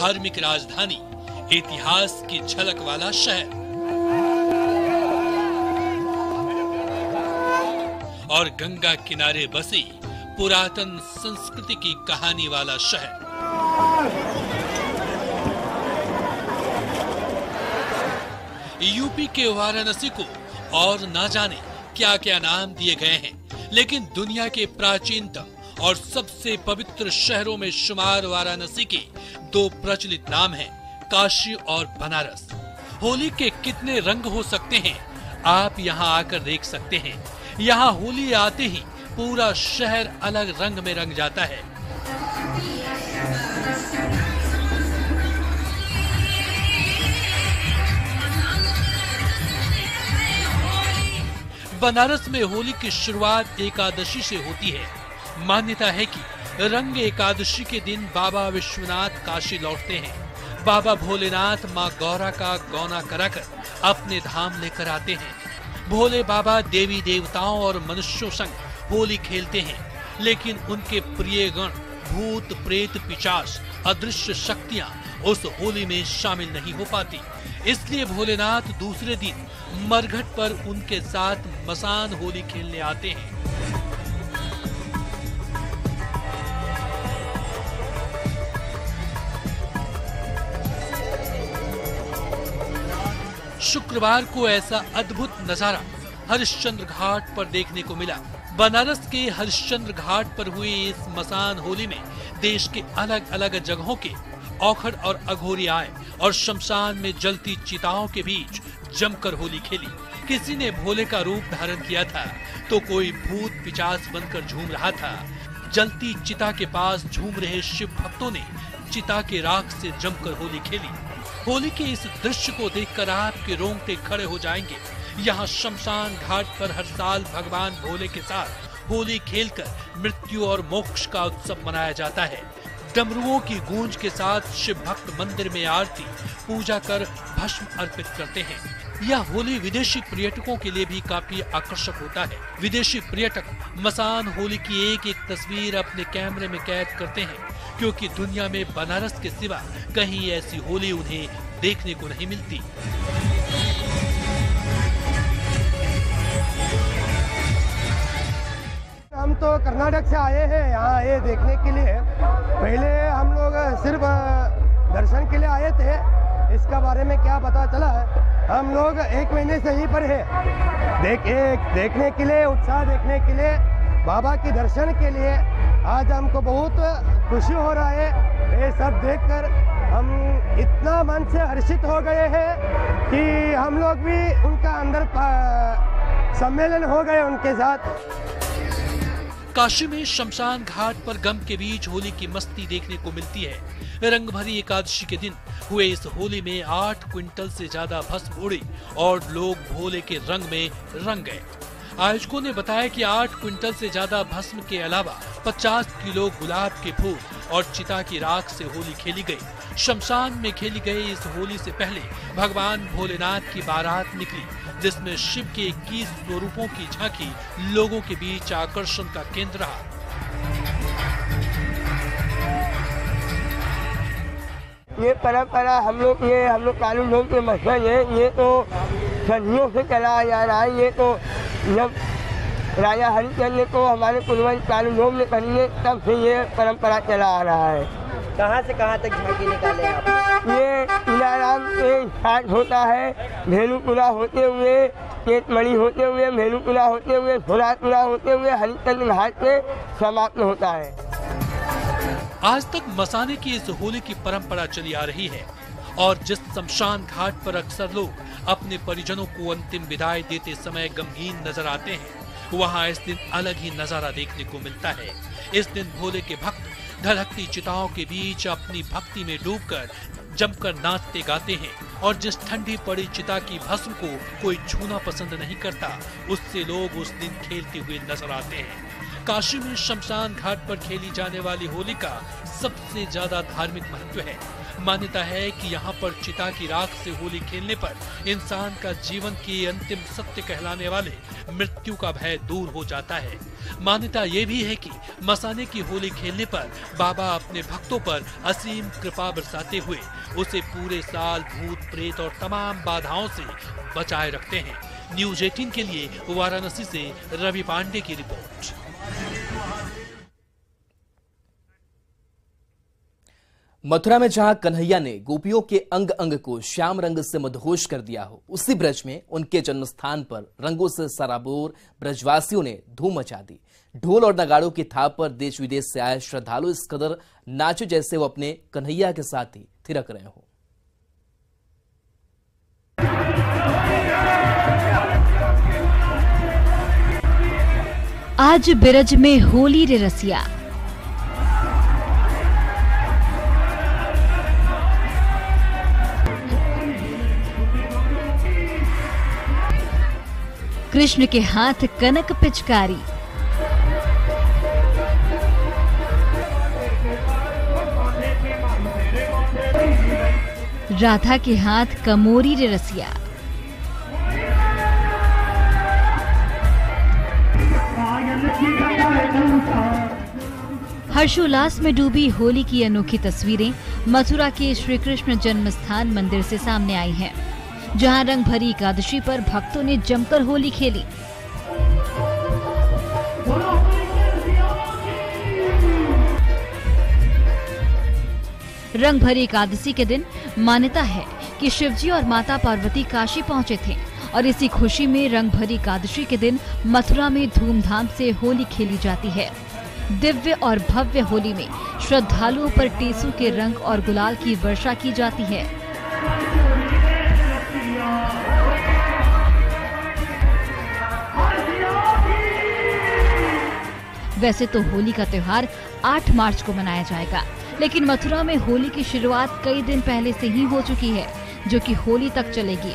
धार्मिक राजधानी, इतिहास की झलक वाला शहर और गंगा किनारे बसी पुरातन संस्कृति की कहानी वाला शहर। यूपी के वाराणसी को और ना जाने क्या क्या नाम दिए गए हैं, लेकिन दुनिया के प्राचीनतम और सबसे पवित्र शहरों में शुमार वाराणसी के दो प्रचलित नाम हैं, काशी और बनारस। होली के कितने रंग हो सकते हैं, आप यहाँ आकर देख सकते हैं। यहाँ होली आते ही पूरा शहर अलग रंग में रंग जाता है। बनारस में होली की शुरुआत एकादशी से होती है। मान्यता है कि रंग एकादशी के दिन बाबा विश्वनाथ काशी लौटते हैं। बाबा भोलेनाथ माँ गौरा का गौना कराकर अपने धाम लेकर आते हैं। भोले बाबा देवी देवताओं और मनुष्यों संग होली खेलते हैं, लेकिन उनके प्रिय गण भूत प्रेत पिशाच अदृश्य शक्तियां उस होली में शामिल नहीं हो पाती। इसलिए भोलेनाथ दूसरे दिन मरघट पर उनके साथ मसान होली खेलने आते हैं। शुक्रवार को ऐसा अद्भुत नजारा हरिश्चंद्र घाट पर देखने को मिला। बनारस के हरिश्चंद्र घाट पर हुई इस मसान होली में देश के अलग अलग जगहों के औखड़ और अघोरी आए और शमशान में जलती चिताओं के बीच जमकर होली खेली। किसी ने भोले का रूप धारण किया था, तो कोई भूत पिशाच बनकर झूम रहा था। जलती चिता के पास झूम रहे शिव भक्तों ने चिता के राख से जमकर होली खेली। होली के इस दृश्य को देखकर आपके रोंगटे खड़े हो जाएंगे। यहाँ शमशान घाट पर हर साल भगवान भोले के साथ होली खेलकर मृत्यु और मोक्ष का उत्सव मनाया जाता है। डमरुओं की गूंज के साथ शिव भक्त मंदिर में आरती पूजा कर भस्म अर्पित करते हैं। यह होली विदेशी पर्यटकों के लिए भी काफी आकर्षक होता है। विदेशी पर्यटक मसान होली की एक एक तस्वीर अपने कैमरे में कैद करते हैं, क्योंकि दुनिया में बनारस के सिवा कहीं ऐसी होली उन्हें देखने को नहीं मिलती। हम तो कर्नाटक से आए हैं यहाँ ये देखने के लिए। पहले हम लोग सिर्फ दर्शन के लिए आए थे। इसका बारे में क्या पता चला है, हम लोग एक महीने से यहीं पर है देखने के लिए, उत्साह देखने के लिए, बाबा के दर्शन के लिए। आज हमको बहुत खुशी हो रहा है। ये सब देखकर हम इतना मन से हर्षित हो गए हैं कि हम लोग भी उनका अंदर सम्मेलन हो गए उनके साथ। काशी में शमशान घाट पर गम के बीच होली की मस्ती देखने को मिलती है। रंग भरी एकादशी के दिन हुए इस होली में 8 क्विंटल से ज्यादा भस्म उड़ी और लोग भोले के रंग में रंग गए। आयोजकों ने बताया कि 8 क्विंटल से ज्यादा भस्म के अलावा 50 किलो गुलाब के फूल और चिता की राख से होली खेली गई। शमशान में खेली गई इस होली से पहले भगवान भोलेनाथ की बारात निकली, जिसमें शिव के 21 स्वरूपों की झांकी लोगों के बीच आकर्षण का केंद्र रहा। ये परंपरा हम लोग कानून लोग के मसलन है। ये तो सदियों से चला जा रहा है। ये तो जब राजा हरिश्चंद्र को हमारे पूर्वज कानून लोग ने करी, तब से ये परंपरा चला आ रहा है। कहाँ से कहाँ तक झांकी निकाले आप? ये इलाराम से स्टार्ट होता है, भेलूपुरा होते हुए, केतमणि होते हुए, भेलूपुरा होते हुए, भोलापुरा होते हुए हरिश्चंद्र घाट से समाप्त होता है। आज तक मसाने की इस होली की परंपरा चली आ रही है और जिस शमशान घाट पर अक्सर लोग अपने परिजनों को अंतिम विदाई देते समय गमगीन नजर आते हैं, वहाँ इस दिन अलग ही नजारा देखने को मिलता है। इस दिन भोले के भक्त धधकती चिताओं के बीच अपनी भक्ति में डूबकर जमकर नाचते गाते हैं और जिस ठंडी पड़ी चिता की भस्म को कोई छूना पसंद नहीं करता, उससे लोग उस दिन खेलते हुए नजर आते हैं। काशी में शमशान घाट पर खेली जाने वाली होली का सबसे ज्यादा धार्मिक महत्व है। मान्यता है कि यहाँ पर चिता की राख से होली खेलने पर इंसान का जीवन के अंतिम सत्य कहलाने वाले मृत्यु का भय दूर हो जाता है। मान्यता ये भी है कि मसाने की होली खेलने पर बाबा अपने भक्तों पर असीम कृपा बरसाते हुए उसे पूरे साल भूत प्रेत और तमाम बाधाओं से बचाए रखते हैं। न्यूज 18 के लिए वाराणसी से रवि पांडे की रिपोर्ट। मथुरा में जहां कन्हैया ने गोपियों के अंग अंग को श्याम रंग से मदहोश कर दिया हो, उसी ब्रज में उनके जन्मस्थान पर रंगों से सराबोर ब्रजवासियों ने धूम मचा दी। ढोल और नगाड़ों की थाप पर देश विदेश से आए श्रद्धालु इस कदर नाचे जैसे वो अपने कन्हैया के साथ ही थिरक रहे हो। आज बिरज में होली रे रसिया। कृष्ण के हाथ कनक पिचकारी, राधा के हाथ कमोरी रे रसिया। हर्षोल्लास में डूबी होली की अनोखी तस्वीरें मथुरा के श्री कृष्ण जन्मस्थान मंदिर से सामने आई हैं, जहां रंग भरी एकादशी पर भक्तों ने जमकर होली खेली। रंग भरी एकादशी के दिन मान्यता है कि शिवजी और माता पार्वती काशी पहुंचे थे और इसी खुशी में रंग भरी एकादशी के दिन मथुरा में धूमधाम से होली खेली जाती है। दिव्य और भव्य होली में श्रद्धालुओं पर टेसू के रंग और गुलाल की वर्षा की जाती है। वैसे तो होली का त्योहार 8 मार्च को मनाया जाएगा, लेकिन मथुरा में होली की शुरुआत कई दिन पहले से ही हो चुकी है, जो कि होली तक चलेगी।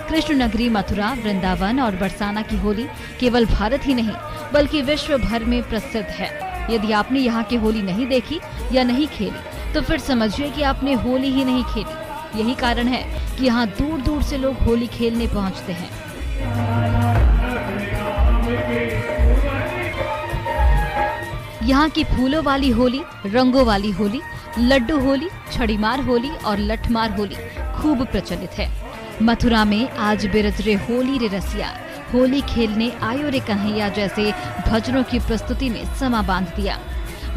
कृष्ण नगरी मथुरा, वृंदावन और बरसाना की होली केवल भारत ही नहीं बल्कि विश्व भर में प्रसिद्ध है। यदि आपने यहाँ की होली नहीं देखी या नहीं खेली तो फिर समझिए कि आपने होली ही नहीं खेली। यही कारण है कि यहाँ दूर दूर से लोग होली खेलने पहुँचते हैं। यहाँ की फूलों वाली होली, रंगों वाली होली, लड्डू होली, छड़ीमार होली और लठमार होली खूब प्रचलित है। मथुरा में आज बिरज रे होली रे रसिया, होली खेलने आयो रे कन्हैया जैसे भजनों की प्रस्तुति ने समा बांध दिया।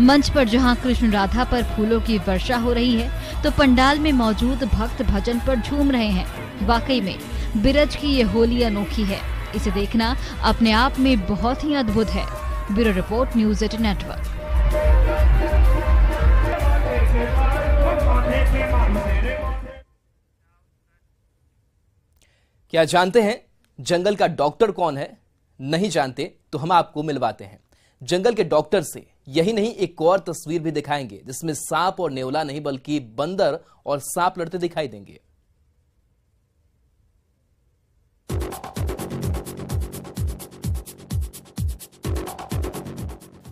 मंच पर जहां कृष्ण राधा पर फूलों की वर्षा हो रही है, तो पंडाल में मौजूद भक्त भजन पर झूम रहे हैं। वाकई में बिरज की ये होली अनोखी है। इसे देखना अपने आप में बहुत ही अद्भुत है। Bureau report, news 18 network. क्या जानते हैं जंगल का डॉक्टर कौन है? नहीं जानते तो हम आपको मिलवाते हैं। जंगल के डॉक्टर से यही नहीं, एक और तस्वीर भी दिखाएंगे जिसमें सांप और नेवला नहीं बल्कि बंदर और सांप लड़ते दिखाई देंगे।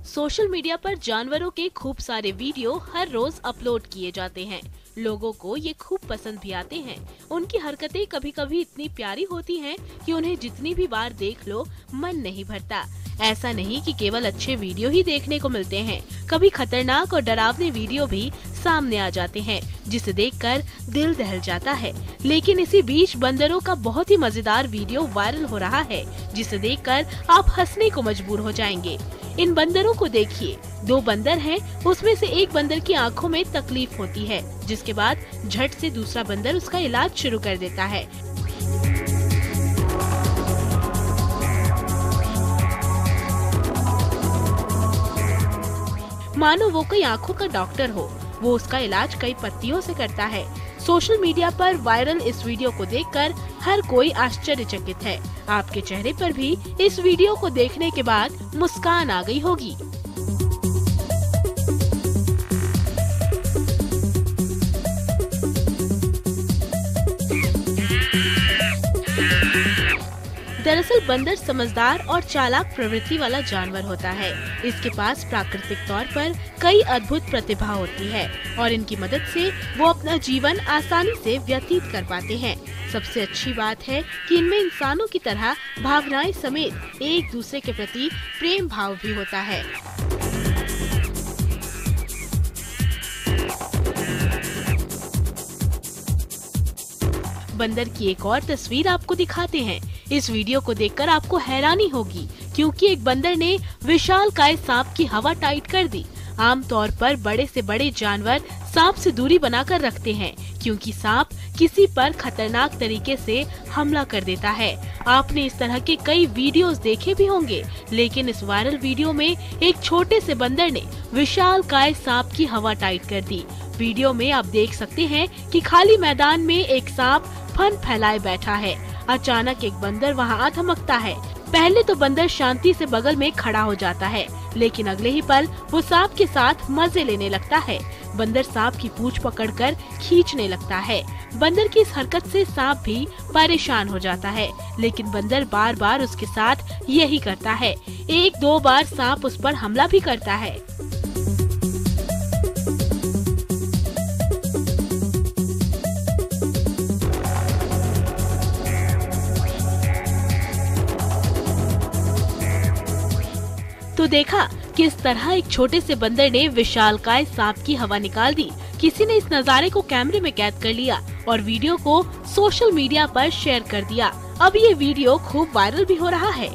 सोशल मीडिया पर जानवरों के खूब सारे वीडियो हर रोज अपलोड किए जाते हैं। लोगों को ये खूब पसंद भी आते हैं। उनकी हरकतें कभी कभी इतनी प्यारी होती हैं कि उन्हें जितनी भी बार देख लो मन नहीं भरता। ऐसा नहीं कि केवल अच्छे वीडियो ही देखने को मिलते हैं, कभी खतरनाक और डरावने वीडियो भी सामने आ जाते हैं जिसे देखकर दिल दहल जाता है। लेकिन इसी बीच बंदरों का बहुत ही मजेदार वीडियो वायरल हो रहा है जिसे देखकर आप हंसने को मजबूर हो जाएंगे। इन बंदरों को देखिए, 2 बंदर हैं, उसमें से एक बंदर की आंखों में तकलीफ होती है, जिसके बाद झट से दूसरा बंदर उसका इलाज शुरू कर देता है। मानो वो कोई आंखों का डॉक्टर हो। वो उसका इलाज कई पत्तियों से करता है। सोशल मीडिया पर वायरल इस वीडियो को देखकर हर कोई आश्चर्यचकित है। आपके चेहरे पर भी इस वीडियो को देखने के बाद मुस्कान आ गई होगी। दरअसल बंदर समझदार और चालाक प्रवृत्ति वाला जानवर होता है। इसके पास प्राकृतिक तौर पर कई अद्भुत प्रतिभा होती है और इनकी मदद से वो अपना जीवन आसानी से व्यतीत कर पाते हैं। सबसे अच्छी बात है कि इनमें इंसानों की तरह भावनाएं समेत एक दूसरे के प्रति प्रेम भाव भी होता है। बंदर की एक और तस्वीर आपको दिखाते हैं। इस वीडियो को देखकर आपको हैरानी होगी क्योंकि एक बंदर ने विशालकाय सांप की हवा टाइट कर दी। आमतौर पर बड़े से बड़े जानवर सांप से दूरी बनाकर रखते हैं क्योंकि सांप किसी पर खतरनाक तरीके से हमला कर देता है। आपने इस तरह के कई वीडियोस देखे भी होंगे, लेकिन इस वायरल वीडियो में एक छोटे से बंदर ने विशालकाय सांप की हवा टाइट कर दी। वीडियो में आप देख सकते हैं कि खाली मैदान में एक सांप फन फैलाए बैठा है। अचानक एक बंदर वहां आ थमकता है। पहले तो बंदर शांति से बगल में खड़ा हो जाता है, लेकिन अगले ही पल वो सांप के साथ मजे लेने लगता है। बंदर सांप की पूंछ पकड़कर खींचने लगता है। बंदर की इस हरकत से सांप भी परेशान हो जाता है, लेकिन बंदर बार बार उसके साथ यही करता है। 1-2 बार सांप उस पर हमला भी करता है। तो देखा किस तरह एक छोटे से बंदर ने विशालकाय सांप की हवा निकाल दी। किसी ने इस नजारे को कैमरे में कैद कर लिया और वीडियो को सोशल मीडिया पर शेयर कर दिया। अब ये वीडियो खूब वायरल भी हो रहा है।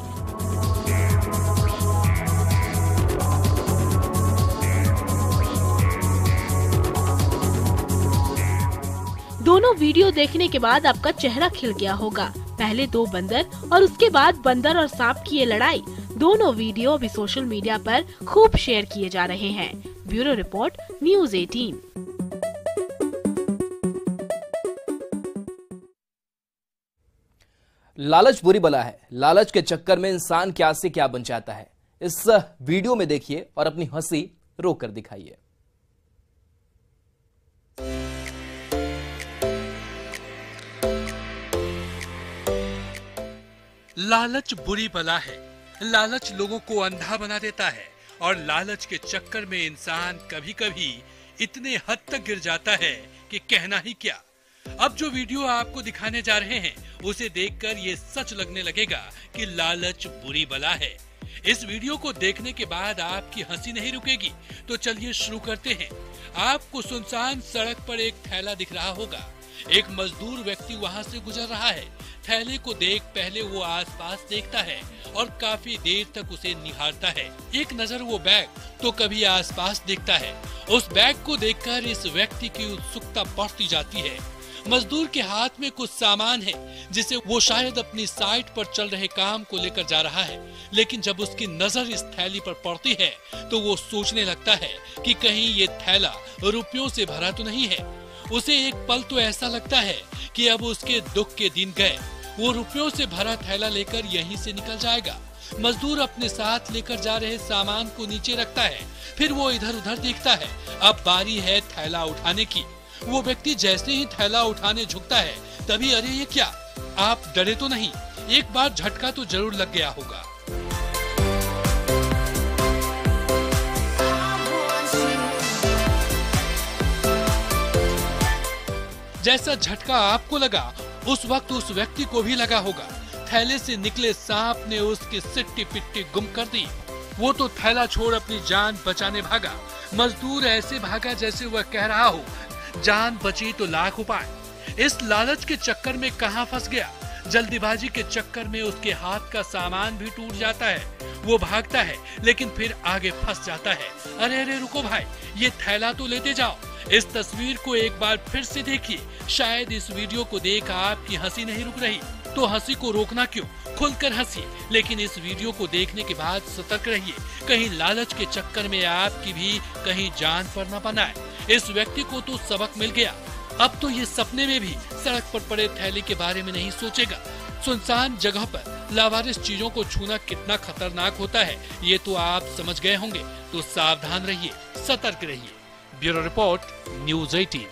दोनों वीडियो देखने के बाद आपका चेहरा खिल गया होगा। पहले 2 बंदर और उसके बाद बंदर और सांप की ये लड़ाई, दोनों वीडियो अभी सोशल मीडिया पर खूब शेयर किए जा रहे हैं। Bureau report, news 18। लालच बुरी बला है। लालच के चक्कर में इंसान क्या से क्या बन जाता है। इस वीडियो में देखिए और अपनी हंसी रोक कर दिखाइए। लालच बुरी बला है। लालच लोगों को अंधा बना देता है और लालच के चक्कर में इंसान कभी कभी इतने हद तक गिर जाता है कि कहना ही क्या। अब जो वीडियो आपको दिखाने जा रहे हैं उसे देखकर ये सच लगने लगेगा कि लालच बुरी बला है। इस वीडियो को देखने के बाद आपकी हंसी नहीं रुकेगी, तो चलिए शुरू करते हैं। आपको सुनसान सड़क पर एक थैला दिख रहा होगा। एक मजदूर व्यक्ति वहां से गुजर रहा है। थैले को देख पहले वो आसपास देखता है और काफी देर तक उसे निहारता है। एक नजर वो बैग तो कभी आसपास देखता है। उस बैग को देखकर इस व्यक्ति की उत्सुकता बढ़ती जाती है। मजदूर के हाथ में कुछ सामान है जिसे वो शायद अपनी साइट पर चल रहे काम को लेकर जा रहा है, लेकिन जब उसकी नजर इस थैली पर पड़ती है तो वो सोचने लगता है कि कहीं ये थैला रुपयों से भरा तो नहीं है। उसे एक पल तो ऐसा लगता है कि अब उसके दुख के दिन गए। वो रुपयों से भरा थैला लेकर यहीं से निकल जाएगा। मजदूर अपने साथ लेकर जा रहे सामान को नीचे रखता है, फिर वो इधर उधर देखता है। अब बारी है थैला उठाने की। वो व्यक्ति जैसे ही थैला उठाने झुकता है तभी अरे ये क्या, आप डरे तो नहीं? एक बार झटका तो जरूर लग गया होगा। जैसा झटका आपको लगा उस वक्त उस व्यक्ति को भी लगा होगा। थैले से निकले सांप ने उसकी सिट्टी पिट्टी गुम कर दी। वो तो थैला छोड़ अपनी जान बचाने भागा। मजदूर ऐसे भागा जैसे वह कह रहा हो, जान बची तो लाख उपाय। इस लालच के चक्कर में कहां फंस गया। जल्दीबाजी के चक्कर में उसके हाथ का सामान भी टूट जाता है। वो भागता है लेकिन फिर आगे फंस जाता है। अरे अरे रुको भाई, ये थैला तो लेते जाओ। इस तस्वीर को एक बार फिर से देखिए। शायद इस वीडियो को देख आपकी हंसी नहीं रुक रही, तो हंसी को रोकना क्यों, खुलकर हंसिए। लेकिन इस वीडियो को देखने के बाद सतर्क रहिए, कहीं लालच के चक्कर में आपकी भी कहीं जान पर न बनाए। इस व्यक्ति को तो सबक मिल गया। अब तो ये सपने में भी सड़क पर पड़े थैले के बारे में नहीं सोचेगा। सुनसान जगह पर लावारिस चीजों को छूना कितना खतरनाक होता है ये तो आप समझ गए होंगे। तो सावधान रहिए, सतर्क रहिए। Bureau report, news 18।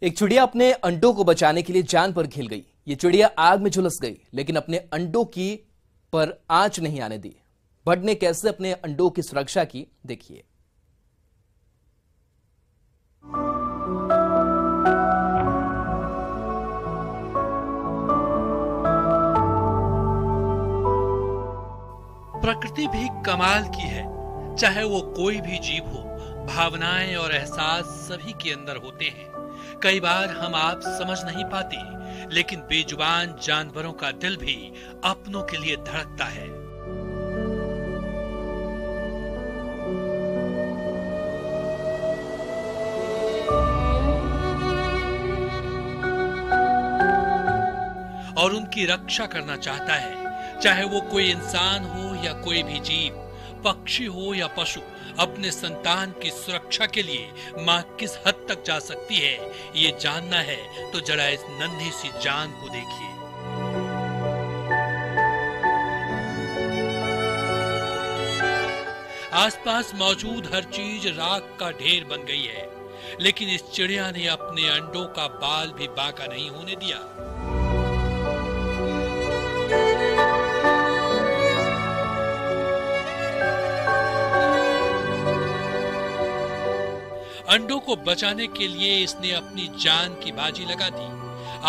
एक चिड़िया अपने अंडों को बचाने के लिए जान पर खेल गई। ये चिड़िया आग में झुलस गई, लेकिन अपने अंडों की पर आंच नहीं आने दी। बर्ड ने कैसे अपने अंडों की सुरक्षा की, देखिए। प्रकृति भी कमाल की है। चाहे वो कोई भी जीव हो, भावनाएं और एहसास सभी के अंदर होते हैं। कई बार हम आप समझ नहीं पाते, लेकिन बेजुबान जानवरों का दिल भी अपनों के लिए धड़कता है। और उनकी रक्षा करना चाहता है, चाहे वो कोई इंसान हो या कोई भी जीव, पक्षी हो या पशु। अपने संतान की सुरक्षा के लिए मां किस हद तक जा सकती है, ये जानना है तो जरा इस नन्ही सी जान को देखिए। आसपास मौजूद हर चीज राख का ढेर बन गई है, लेकिन इस चिड़िया ने अपने अंडों का बाल भी बाका नहीं होने दिया। अंडों को बचाने के लिए इसने अपनी जान की बाजी लगा दी।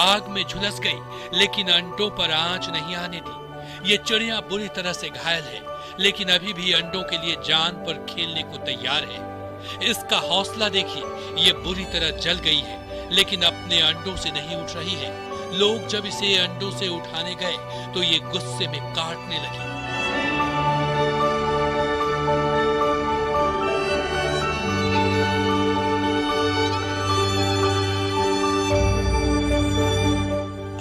आग में झुलस गई, लेकिन अंडों पर आंच नहीं आने दी। ये चिड़िया बुरी तरह से घायल है, लेकिन अभी भी अंडों के लिए जान पर खेलने को तैयार है। इसका हौसला देखिए, ये बुरी तरह जल गई है, लेकिन अपने अंडों से नहीं उठ रही है। लोग जब इसे अंडों से उठाने गए तो ये गुस्से में काटने लगी।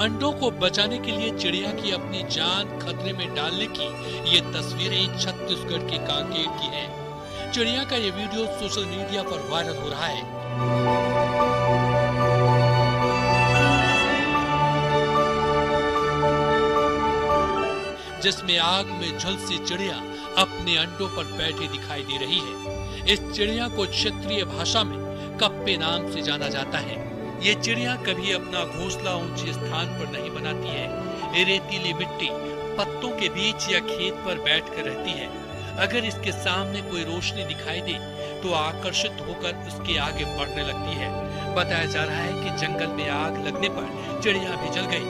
अंडों को बचाने के लिए चिड़िया की अपनी जान खतरे में डालने की ये तस्वीरें छत्तीसगढ़ के कांकेर की हैं। चिड़िया का ये वीडियो सोशल मीडिया पर वायरल हो रहा है। जिसमें आग में झुलसी चिड़िया अपने अंडों पर बैठी दिखाई दे रही है। इस चिड़िया को क्षेत्रीय भाषा में कप्पे नाम से जाना जाता है। ये चिड़िया कभी अपना घोंसला ऊंचे स्थान पर नहीं बनाती है। ये रेतीली मिट्टी, पत्तों के बीच या खेत पर बैठकर रहती है। अगर इसके सामने कोई रोशनी दिखाई दे तो आकर्षित होकर उसके आगे बढ़ने लगती है। बताया जा रहा है कि जंगल में आग लगने पर चिड़िया भी जल गई।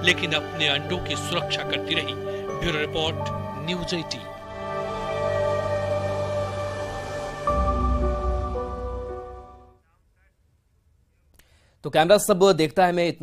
लेकिन अपने अंडों की सुरक्षा करती रही। Bureau report, news 18। तो कैमरा सब देखता है, मैं इतना